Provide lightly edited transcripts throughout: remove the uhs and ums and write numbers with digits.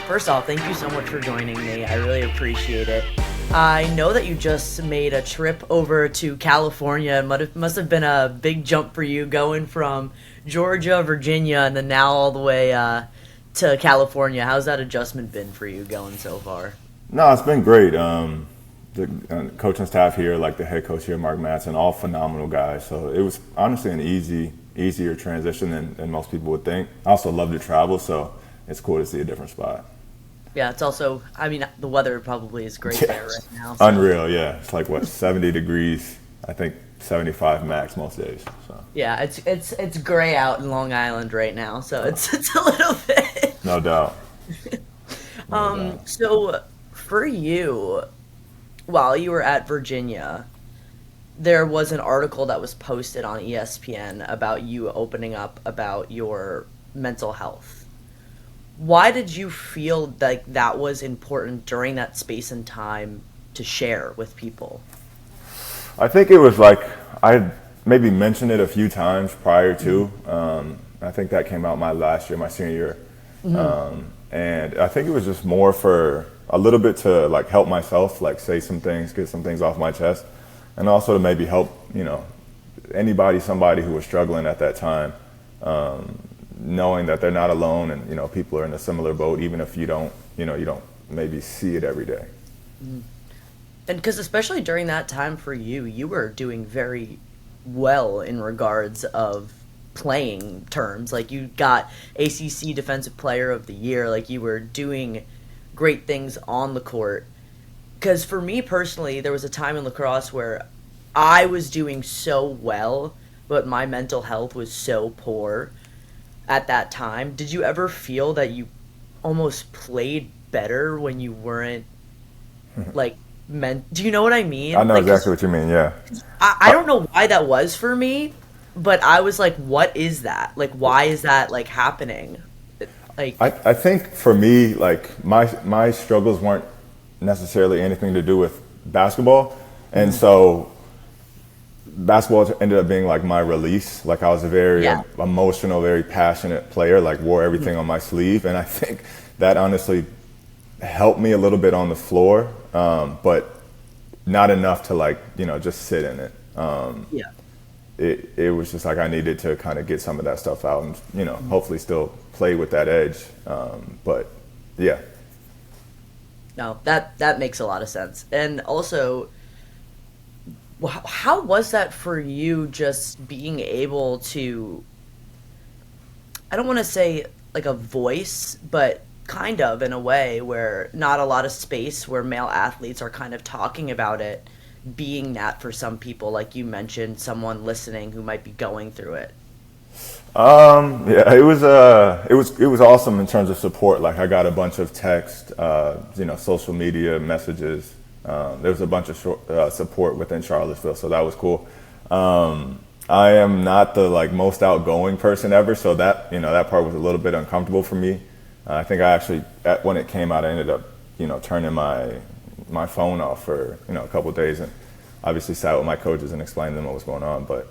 First off, thank you so much for joining me. I really appreciate it. I know that you just made a trip over to California. Must have been a big jump for you going from Georgia, Virginia, and then now all the way to California. How's that adjustment been for you going so far? No, it's been great. The coaching staff here, like the head coach here, Mark Madsen, all phenomenal guys. So it was honestly an easier transition than most people would think. I also love to travel, so it's cool to see a different spot. Yeah, it's also, I mean, the weather probably is great there Yes. right now. So. Unreal, yeah. It's like what, 70 degrees, I think 75 max most days. So Yeah, it's gray out in Long Island right now, so it's a little bit. no doubt. No doubt. So for you, while you were at Virginia, there was an article that was posted on ESPN about you opening up about your mental health. Why did you feel like that was important during that space and time to share with people? I think it was like I maybe mentioned it a few times prior to. I think that came out my last year, my senior year, and I think it was just more for a little bit to like help myself, like say some things, get some things off my chest, and also to maybe help somebody who was struggling at that time, knowing that they're not alone, and people are in a similar boat, even if you don't maybe see it every day. And because especially during that time for you, you were doing very well in regards of playing terms. Like you got ACC Defensive Player of the Year. Like you were doing great things on the court. Because for me personally, there was a time in lacrosse where I was doing so well, but my mental health was so poor at that time. Did you ever feel that you almost played better when you weren't like do you know what I mean? I know Like, 'cause exactly what you mean. Yeah. I don't know why that was for me, but I was like, what is that? Like, why is that like happening? Like, I think for me, like my struggles weren't necessarily anything to do with basketball, and so basketball ended up being like my release. Like I was a very yeah, emotional, very passionate player. Like wore everything on my sleeve, and I think that honestly helped me a little bit on the floor, but not enough to like just sit in it. yeah. It was just like I needed to kind of get some of that stuff out, and hopefully still play with that edge. But yeah. No, that makes a lot of sense. And also, how was that for you just being able to, I don't want to say like a voice, but kind of in a way where not a lot of space where male athletes are kind of talking about it, being that for some people, like you mentioned, someone listening who might be going through it. Yeah, it was awesome in terms of support. Like I got a bunch of text, social media messages. There was a bunch of support within Charlottesville, so that was cool. I am not the like most outgoing person ever, so that part was a little bit uncomfortable for me. I think I actually, when it came out, I ended up turning my phone off for a couple of days, and obviously sat with my coaches and explained to them what was going on. But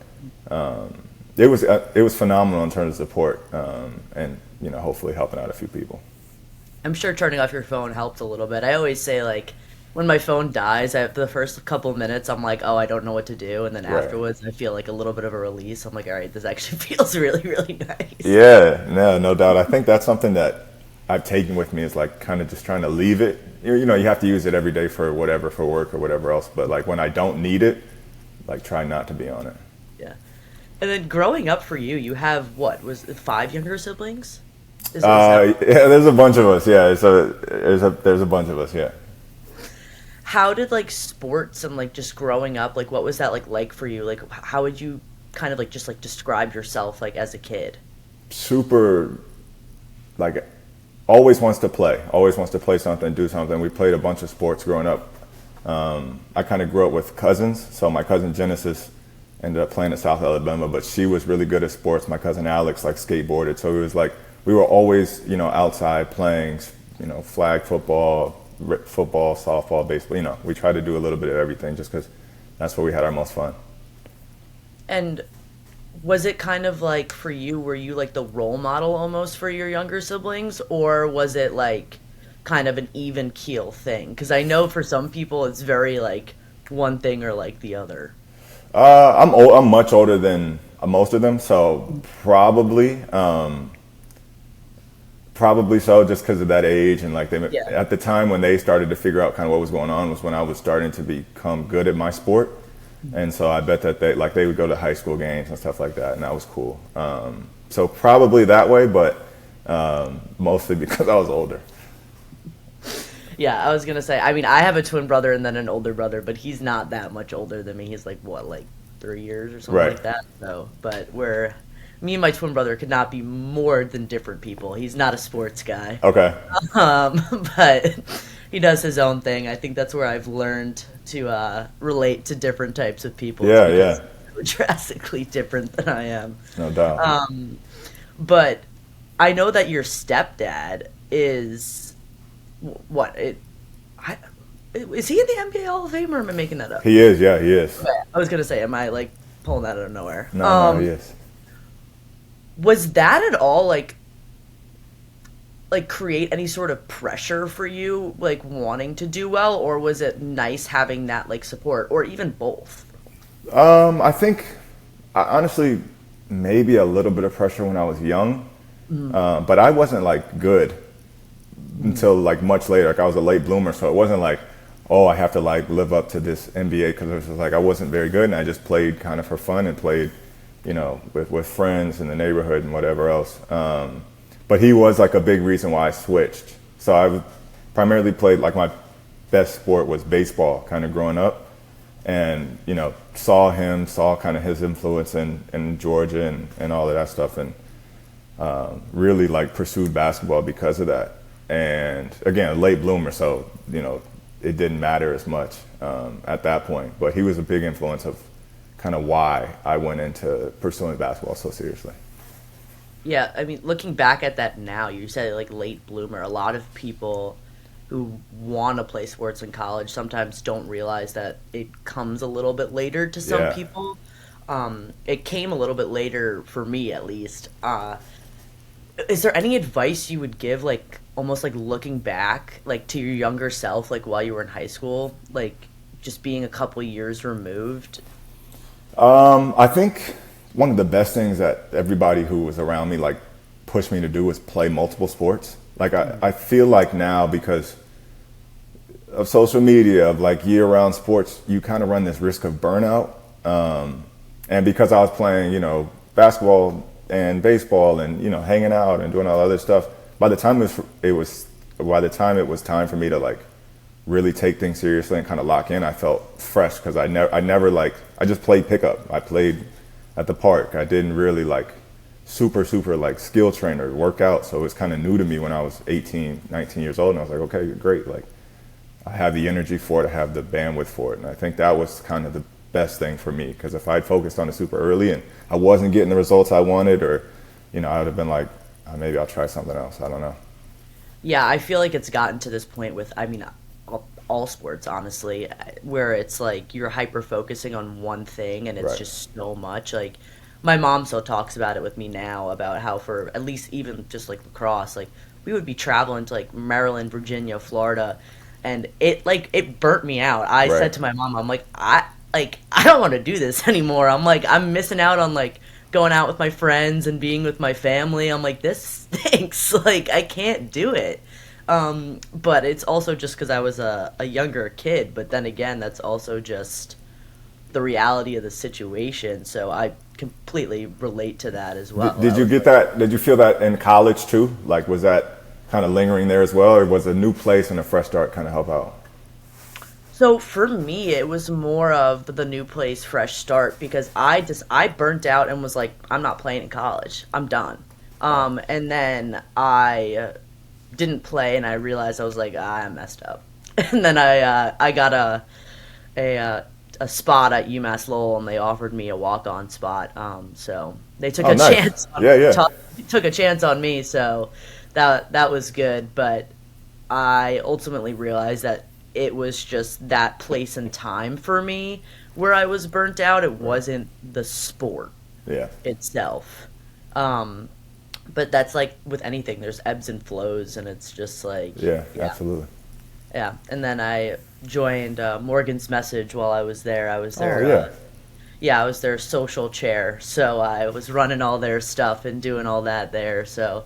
it was phenomenal in terms of support, and hopefully helping out a few people. I'm sure turning off your phone helped a little bit. I always say like when my phone dies, for the first couple of minutes, I'm like, oh, I don't know what to do, and then Right. afterwards, I feel like a little bit of a release. I'm like, all right, this actually feels really, really nice. Yeah, no doubt. I think that's something that I've taken with me, is like kind of just trying to leave it. You have to use it every day for whatever, for work or whatever else. But like when I don't need it, like try not to be on it. Yeah. And then growing up for you, you have what was it, 5 younger siblings? Is that Yeah, there's a bunch of us. Yeah, there's a bunch of us. Yeah. how did like sports and like just growing up, like what was that like for you? Like how would you kind of like just like describe yourself like as a kid? Super, like always wants to play something, do something. We played a bunch of sports growing up. I kind of grew up with cousins, so my cousin Genesis ended up playing at South Alabama, but she was really good at sports. My cousin Alex like skateboarded, so it was like we were always outside playing, flag football, football, softball, baseball. We tried to do a little bit of everything just because that's where we had our most fun. And was it kind of like for you, were you like the role model almost for your younger siblings, or was it like kind of an even keel thing? Because I know for some people it's very like one thing or like the other. I'm much older than most of them, so probably so, just because of that age and like they Yeah. at the time when they started to figure out kind of what was going on was when I was starting to become good at my sport, and so I bet that they would go to high school games and stuff like that, and that was cool. So probably that way, but mostly because I was older. Yeah, I was gonna say. I mean, I have a twin brother and then an older brother, but he's not that much older than me. He's like what, like 3 years or something Right. like that. So, but we're me and my twin brother could not be more than different people. He's not a sports guy, Okay. um, but he does his own thing. I think that's where I've learned to relate to different types of people. It's Yeah, because yeah, they're drastically different than I am. no doubt. But I know that your stepdad is what it. I, is he in the NBA Hall of Fame or am I making that up? He is, yeah, he is. Okay, I was gonna say, am I like pulling that out of nowhere? No, he is. Was that at all like create any sort of pressure for you, like wanting to do well, or was it nice having that like support, or even both? I think, honestly, maybe a little bit of pressure when I was young, but I wasn't like good until like much later. Like I was a late bloomer, so it wasn't like, oh, I have to like live up to this NBA because it was just like I wasn't very good, and I just played kind of for fun and played, with friends in the neighborhood and whatever else. But he was like a big reason why I switched. So I primarily played like my best sport was baseball, kind of growing up, and saw kind of his influence in Georgia and all of that stuff, and really like pursued basketball because of that. And again, a late bloomer, so it didn't matter as much at that point. But he was a big influence of kind of why I went into pursuing basketball so seriously. Yeah, I mean, looking back at that now, you said like late bloomer. A lot of people who want to play sports in college sometimes don't realize that it comes a little bit later to some Yeah. people. It came a little bit later for me, at least. Is there any advice you would give, like almost like looking back, like to your younger self, like while you were in high school, like just being a couple years removed? I think one of the best things that everybody who was around me like pushed me to do was play multiple sports. Like I feel like now because of social media, of like year-round sports, you kind of run this risk of burnout. And because I was playing, basketball and baseball and hanging out and doing all the other stuff, by the time it was time for me to like really take things seriously and kind of lock in, I felt fresh because I never like I just played pickup. I played at the park. I didn't really like super like skill train or work out, so it was kind of new to me when I was 18, 19 years old, and I was like, okay, great, like I have the energy for it, I have the bandwidth for it, and I think that was kind of the best thing for me because if I'd focused on it super early and I wasn't getting the results I wanted, or I would have been like, maybe I'll try something else. I don't know. Yeah, I feel like it's gotten to this point with, I mean, all sports, honestly, where it's like you're hyper focusing on one thing and it's Right. just so much. Like, my mom still talks about it with me now about how, for at least even just like lacrosse, like, we would be traveling to like Maryland, Virginia, Florida, and it burnt me out. I Right. said to my mom, I'm like, I don't want to do this anymore. I'm like, I'm missing out on like going out with my friends and being with my family. I'm like, this stinks. Like, I can't do it. But it's also just because I was a younger kid. But then again, that's also just the reality of the situation. So I completely relate to that as well. Did I you was get like, that? Did you feel that in college too? Like, was that kind of lingering there as well, or was a new place and a fresh start kind of help out? so for me, it was more of the new place, fresh start, because I burnt out and was like, I'm not playing in college. I'm done. And then I didn't play, and I realized I was like, I messed up. And then I got a a spot at UMass Lowell, and they offered me a walk on spot. So they took Oh, a nice. chance Yeah, yeah. took a chance on me. So that was good. But I ultimately realized that it was just that place and time for me where I was burnt out. It wasn't the sport Yeah. itself. Um, But that's like with anything, there's ebbs and flows, and it's just like, Yeah, yeah, absolutely. yeah. And then I joined Morgan's Message while I was there. I was Oh their, yeah, yeah, I was their social chair, so I was running all their stuff and doing all that there. So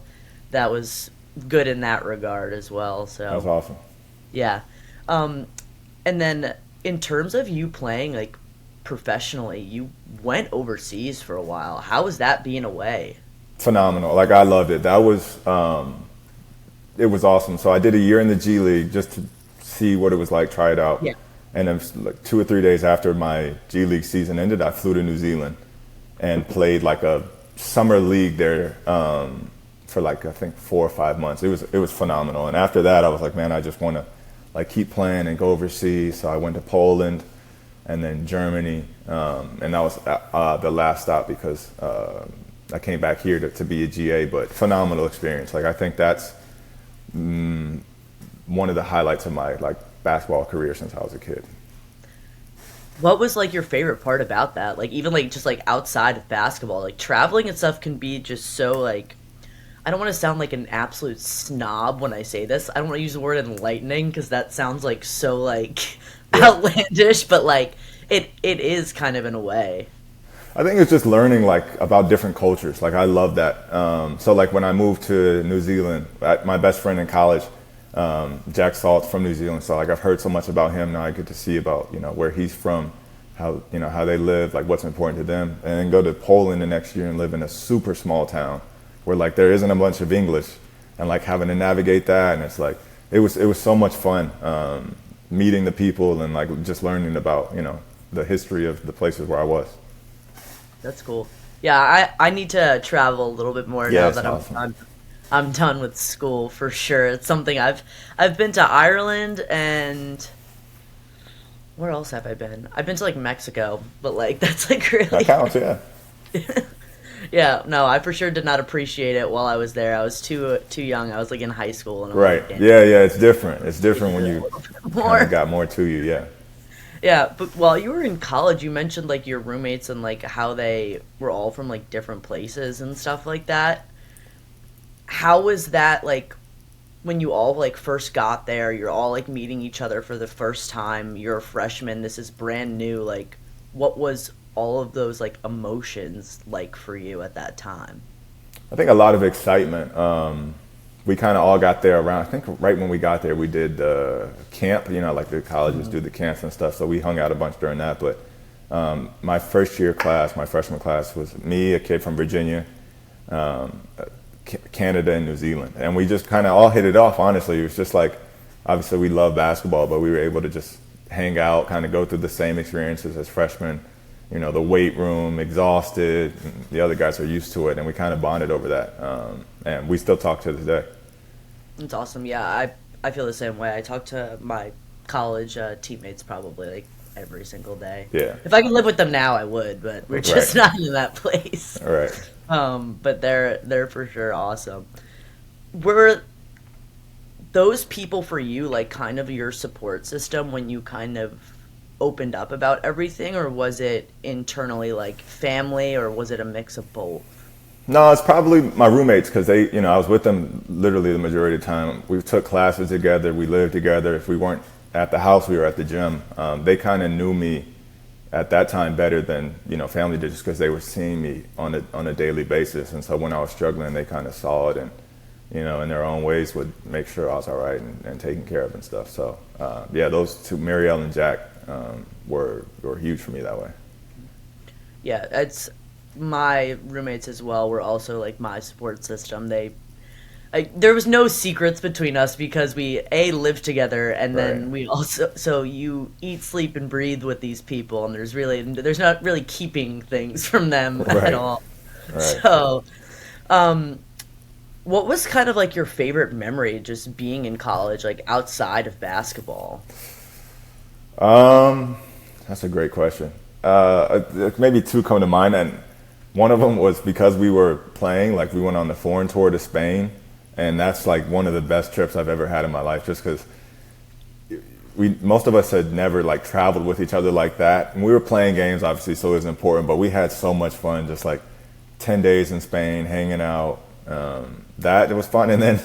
that was good in that regard as well. that's So awesome. yeah. Um, and then in terms of you playing like professionally, you went overseas for a while. How was that being away? Phenomenal. Like I loved it. That was it was awesome. So I did a year in the G League just to see what it was like, try it out. Yeah. And then like 2 or 3 days after my G League season ended, I flew to New Zealand and played like a summer league there for like I think 4 or 5 months. It was phenomenal. And after that, I was like, man, I just want to like keep playing and go overseas. So I went to Poland and then Germany, and that was the last stop because I came back here to be a GA. But phenomenal experience. Like I think that's one of the highlights of my like basketball career since I was a kid. What was like your favorite part about that? Like even like just like outside of basketball, like traveling and stuff can be just so like I don't want to sound like an absolute snob when I say this. I don't want to use the word enlightening because that sounds like so like Yeah. outlandish, but like it is kind of in a way. I think it's just learning like about different cultures. Like I love that. So like when I moved to New Zealand, my best friend in college, Jack Salt's from New Zealand. So like I've heard so much about him. Now I get to see about where he's from, how they live, like what's important to them, and then go to Poland the next year and live in a super small town where like there isn't a bunch of English, and like having to navigate that, and it's like it was so much fun meeting the people and like just learning about the history of the places where I was. That's cool. Yeah, I need to travel a little bit more Yeah, now it's that awesome. I'm done with school for sure. It's something I've been to Ireland and where else have I been? I've been to like Mexico, but like that's like That really counts, yeah. yeah, no, I for sure did not appreciate it while I was there. I was too young. I was like in high school and I'm Right. like, damn, Yeah, yeah, it's different. It's different when a you little bit kind of more. got more to you, yeah. Yeah, but while you were in college, you mentioned like your roommates and like how they were all from like different places and stuff like that. How was that like when you all like first got there? You're all like meeting each other for the first time. You're a freshman. This is brand new. Like, what was all of those like emotions like for you at that time? I think a lot of excitement. We kind of all got there around, I think right when we got there, we did camp, like the colleges do the camps and stuff. So we hung out a bunch during that. But my first year class, my freshman class, was me, a kid from Virginia, Canada, and New Zealand. And we just kind of all hit it off, honestly. It was just like, obviously we love basketball, but we were able to just hang out, kind of go through the same experiences as freshmen. The weight room, exhausted. And the other guys are used to it, and we kind of bonded over that. And we still talk to this day. It's awesome. Yeah, I feel the same way. I talk to my college teammates probably like every single day. Yeah. If I could live with them now, I would, but we're just Right. not in that place. All right. But they're for sure awesome. Were those people for you like kind of your support system when you kind of opened up about everything, or was it internally like family, or was it a mix of both? No, it's probably my roommates because I was with them literally the majority of the time. We took classes together, we lived together. If we weren't at the house, we were at the gym. They kind of knew me at that time better than family did, just because they were seeing me on a daily basis. And so when I was struggling, they kind of saw it and in their own ways would make sure I was all right and taken care of and stuff. So yeah, those two, Marielle and Jack, were huge for me that way. Yeah, it's my roommates as well were also like my support system. There was no secrets between us because we lived together, and Right. then we also so you eat, sleep, and breathe with these people, and there's not really keeping things from them at Right. all. Right. So, um, what was kind of like your favorite memory just being in college, like outside of basketball? Um, that's a great question. Maybe two come to mind, and one of them was because we were playing, like we went on the foreign tour to Spain, and that's like one of the best trips I've ever had in my life, just because most of us had never like traveled with each other like that, and we were playing games obviously, so it was important, but we had so much fun, just like 10 days in Spain, hanging out, That was fun. And then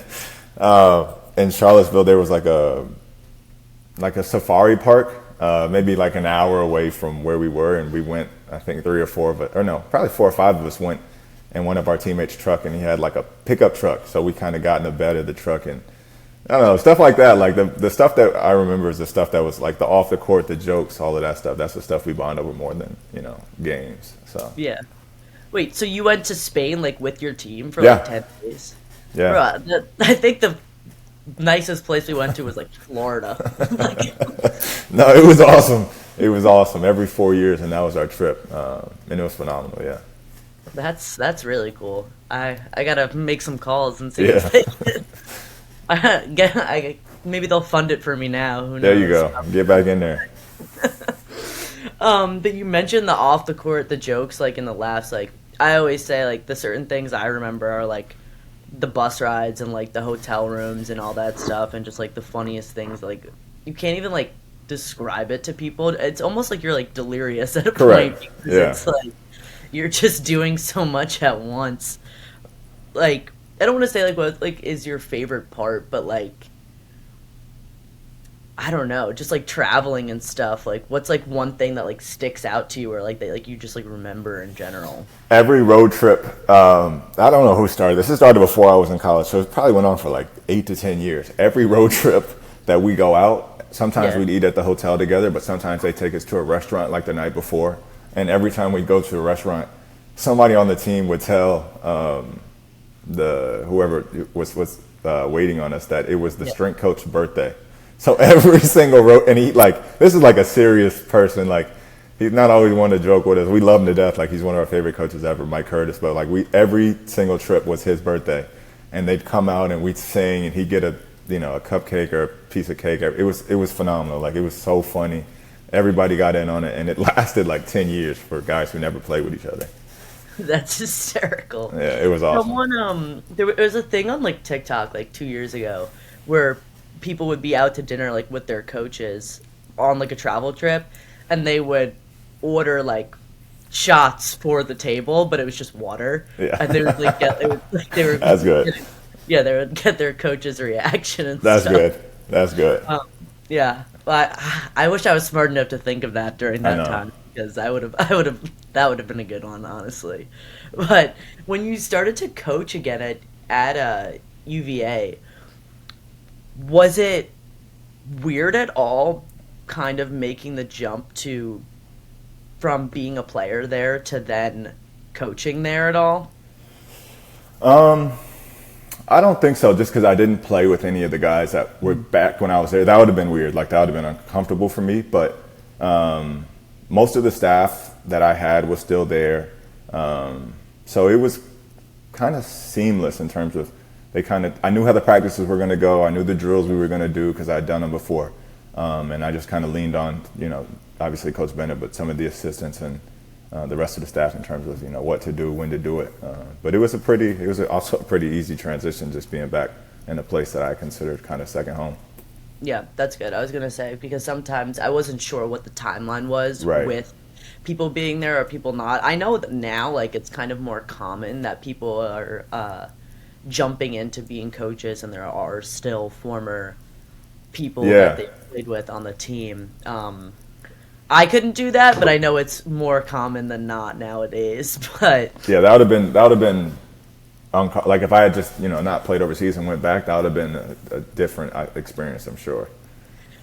in Charlottesville, there was like a safari park, maybe like an hour away from where we were, and we went. I think three or four of us, or no, probably four or five of us went in one of our teammates' truck, and he had like a pickup truck. So we kind of got in the bed of the truck, and I don't know, stuff like that. Like the stuff that I remember is the stuff that was like the off the court, the jokes, all of that stuff. That's the stuff we bond over more than games. So Yeah. Wait, so you went to Spain like with your team for yeah, like 10 days? yeah. I think the nicest place we went to was like Florida. Like, No, it was awesome. It was awesome. Every 4 years, and that was our trip, and it was phenomenal. Yeah, that's really cool. I gotta make some calls and see yeah. if they maybe they'll fund it for me now. Who knows? There you go. Get back in there. But you mentioned the off the court, the jokes, like in the laughs. Like I always say, like the certain things I remember are like the bus rides and like the hotel rooms and all that stuff, and just like the funniest things. Like you can't even like describe it to people. It's almost like you're like delirious at a point Correct. because Yeah. it's like you're just doing so much at once. Like I don't want to say like what like is your favorite part, but like I don't know, just like traveling and stuff. Like, what's like one thing that like sticks out to you, or like that like you just like remember in general? Every road trip, I don't know who started this. It started before I was in college, so it probably went on for like 8 to 10 years. Every road trip that we go out, sometimes Yeah. we'd eat at the hotel together, but sometimes they take us to a restaurant like the night before. And every time we go to a restaurant, somebody on the team would tell the whoever was waiting on us that it was the Yeah. strength coach's birthday. So every single road, and he like this is like a serious person. Like he's not always one to joke with us. We love him to death. Like he's one of our favorite coaches ever, Mike Curtis. But like every single trip was his birthday, and they'd come out and we'd sing, and he'd get a cupcake or a piece of cake. It was phenomenal. Like it was so funny. Everybody got in on it, and it lasted like 10 years for guys who never played with each other. That's hysterical. Yeah, it was awesome. There was a thing on like TikTok like 2 years ago where people would be out to dinner like with their coaches on like a travel trip, and they would order like shots for the table, but it was just water. Yeah. And they would like they were That's good. yeah, they would get their coach's reaction and That's stuff. good. That's good. Yeah, but I wish I was smart enough to think of that during I that know. time, because that would have been a good one, honestly. But when you started to coach again at UVA, was it weird at all, kind of making the jump to from being a player there to then coaching there at all? I don't think so, just because I didn't play with any of the guys that were back when I was there. That would have been weird. Like, that would have been uncomfortable for me. But most of the staff that I had was still there. So it was kind of seamless in terms of I knew how the practices were going to go. I knew the drills we were going to do because I'd done them before. And I just kind of leaned on, obviously Coach Bennett, but some of the assistants and the rest of the staff in terms of what to do, when to do it. But it was also a pretty easy transition, just being back in a place that I considered kind of second home. Yeah, that's good. I was gonna say, because sometimes I wasn't sure what the timeline was Right. with people being there or people not. I know that now, like, it's kind of more common that people are jumping into being coaches, and there are still former people Yeah. that they played with on the team. I couldn't do that, but I know it's more common than not nowadays. But Yeah, that would have been like if I had just not played overseas and went back, that would have been a different experience, I'm sure.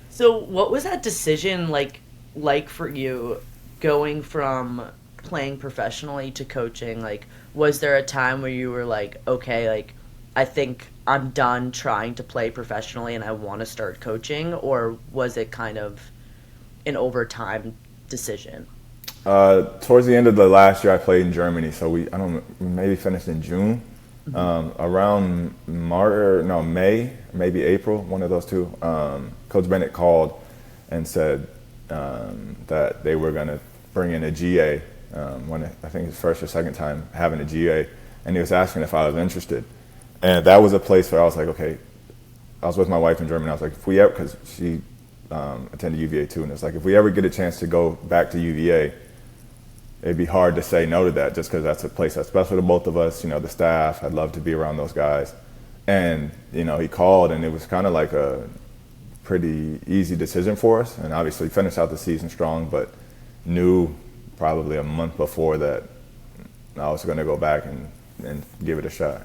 so, what was that decision like for you, going from playing professionally to coaching? Like, was there a time where you were like, okay, like, I think I'm done trying to play professionally and I want to start coaching? Or was it kind of an overtime decision? Towards the end of the last year, I played in Germany, so we maybe finished in June. Around May, maybe April, one of those two. Coach Bennett called and said that they were going to bring in a GA. I think his first or second time having a GA, and he was asking if I was interested. And that was a place where I was like, okay. I was with my wife in Germany. I was like, if we ever, because she attended UVA too, and it's like, if we ever get a chance to go back to UVA, it'd be hard to say no to that just because that's a place that's special to both of us. You know, the staff. I'd love to be around those guys. And you know, he called, and it was kind of like a pretty easy decision for us. And obviously, finished out the season strong, but knew probably a month before that I was going to go back and give it a shot.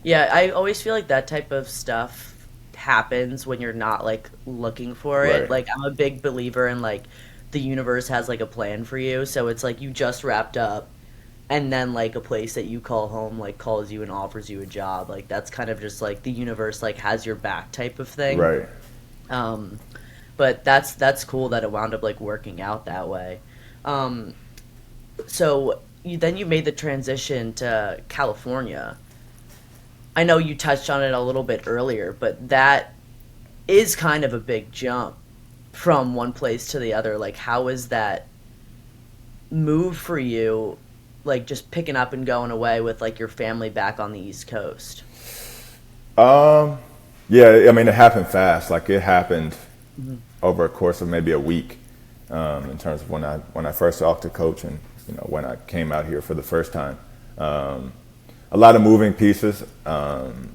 Yeah, I always feel like that type of stuff happens when you're not like looking for it. Right. Like I'm a big believer in like the universe has like a plan for you. So it's like you just wrapped up and then like a place that you call home like calls you and offers you a job. Like that's kind of just like the universe like has your back type of thing. Right. Um but that's cool that it wound up like working out that way. Um so then you made the transition to California. I know you touched on it a little bit earlier, but that is kind of a big jump from one place to the other. Like, how is that move for you? Like, just picking up and going away with like your family back on the East Coast. Um, yeah, I mean, it happened fast. Like it happened over a course of maybe a week, in terms of when I first talked to coach and you know when I came out here for the first time. A lot of moving pieces,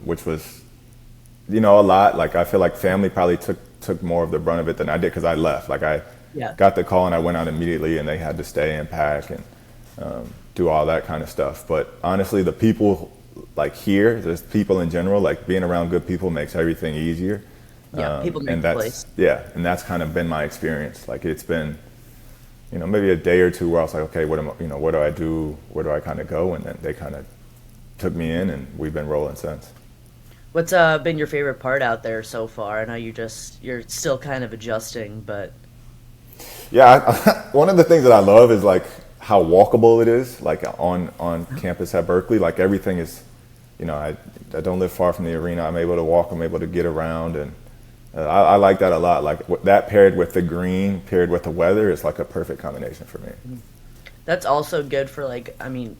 which was, you know, a lot. Like I feel like family probably took more of the brunt of it than I did because I left. Like I Yeah. got the call and I went out immediately, and they had to stay and pack and do all that kind of stuff. But honestly, the people like here, there's people in general, like being around good people makes everything easier. Yeah, people make And the place. and that's kind of been my experience. Like it's been, you know, maybe a day or two where I was like, okay, what do I do? Where do I kind of go? And then they kind of took me in, and we've been rolling since. What's been your favorite part out there so far? I know you're still kind of adjusting, but Yeah, one of the things that I love is like how walkable it is, like on campus at Berkeley. Like everything is, you know, I don't live far from the arena. I'm able to walk. I'm able to get around, and I like that a lot. Like that paired with the green, paired with the weather, is like a perfect combination for me. that's also good for like I mean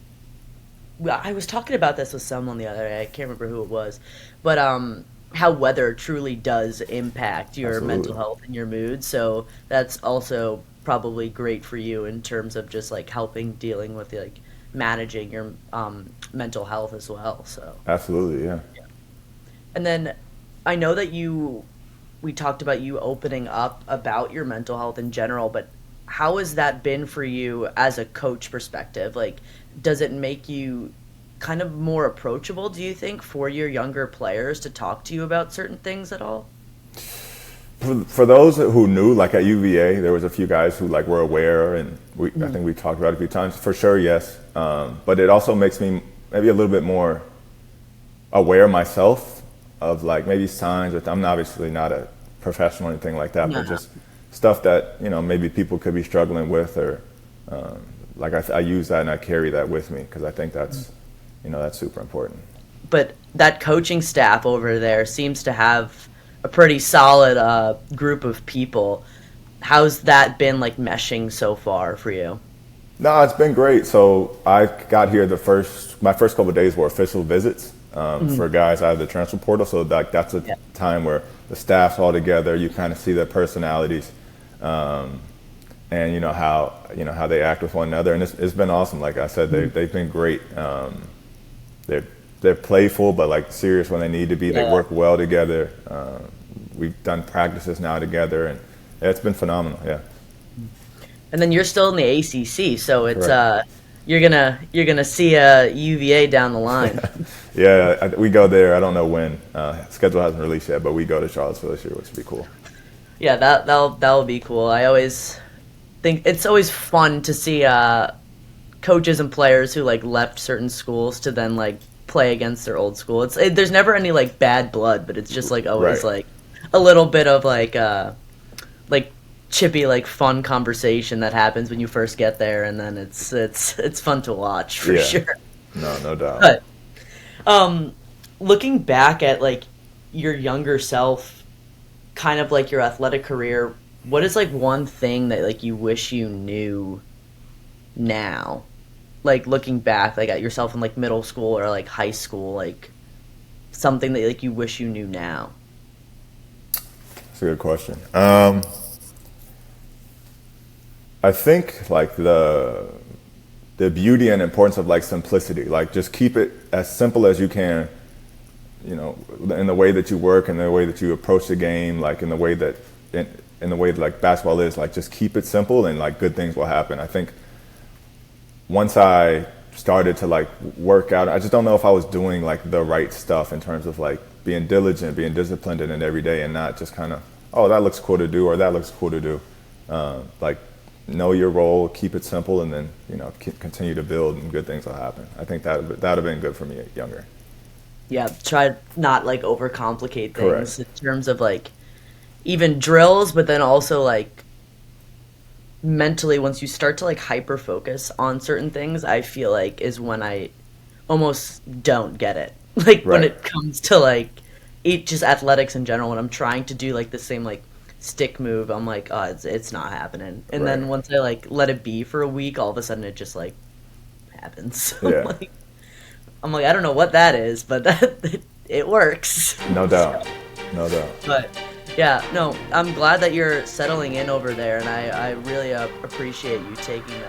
well, I was talking about this with someone the other day. I can't remember who it was, but how weather truly does impact your mental Absolutely. health and your mood. So that's also probably great for you in terms of just like helping dealing with like managing your mental health as well. So Absolutely, yeah. and then I know that we talked about you opening up about your mental health in general, but how has that been for you as a coach perspective? Like, does it make you kind of more approachable, do you think, for your younger players to talk to you about certain things at all? For those who knew, like at UVA, there was a few guys who like were aware, and I think we talked about it a few times. For sure, yes. But it also makes me maybe a little bit more aware myself of like maybe signs. I'm obviously not a professional or anything like that, No, but no. just stuff that you know maybe people could be struggling with, or like I use that and I carry that with me because I think that's that's super important. But that coaching staff over there seems to have a pretty solid group of people. How's that been like meshing so far for you? No, it's been great. So I got here my first couple of days were official visits for guys out of the transfer portal. So that's a Yeah. time where the staff's all together. You kind of see their personalities, and how they act with one another. And it's been awesome. Like I said, they've been great. They're playful, but like serious when they need to be. They Yeah. work well together. We've done practices now together, and it's been phenomenal. Yeah. And then you're still in the ACC, so it's Right. you're gonna see a UVA down the line. Yeah, we go there. I don't know when. Schedule hasn't released yet, but we go to Charlottesville this year, which would be cool. Yeah, that'll be cool. I always think it's always fun to see coaches and players who like left certain schools to then like play against their old school. There's never any like bad blood, but it's just like always Right. like a little bit of like chippy like fun conversation that happens when you first get there, and then it's fun to watch for Yeah. sure. No doubt. But looking back at like your younger self, kind of like your athletic career, what is like one thing that like you wish you knew now? Like looking back, like at yourself in like middle school or like high school, like something that like you wish you knew now. That's a good question. I think like the beauty and importance of like simplicity. Like just keep it as simple as you can, you know, in the way that you work and the way that you approach the game, like in the way that like basketball is, like just keep it simple and like good things will happen. I think once I started to like work out, I just don't know if I was doing like the right stuff in terms of like being diligent, being disciplined in it every day, and not just kind of, oh, that looks cool to do or that looks cool to do. Like know your role, keep it simple, and then continue to build, and good things will happen. I think that have been good for me younger. Yeah, try not like overcomplicate things Correct. in terms of like even drills, but then also like mentally once you start to like hyper focus on certain things, I feel like is when I almost don't get it. Like when Right. it comes to like it just athletics in general, when I'm trying to do like the same like stick move, I'm like, oh, it's not happening. And Right. then once I like let it be for a week, all of a sudden it just like happens. Yeah. I'm like, I don't know what that is, but it works. No So, doubt. No doubt. but yeah, no, I'm glad that you're settling in over there, and I really appreciate you taking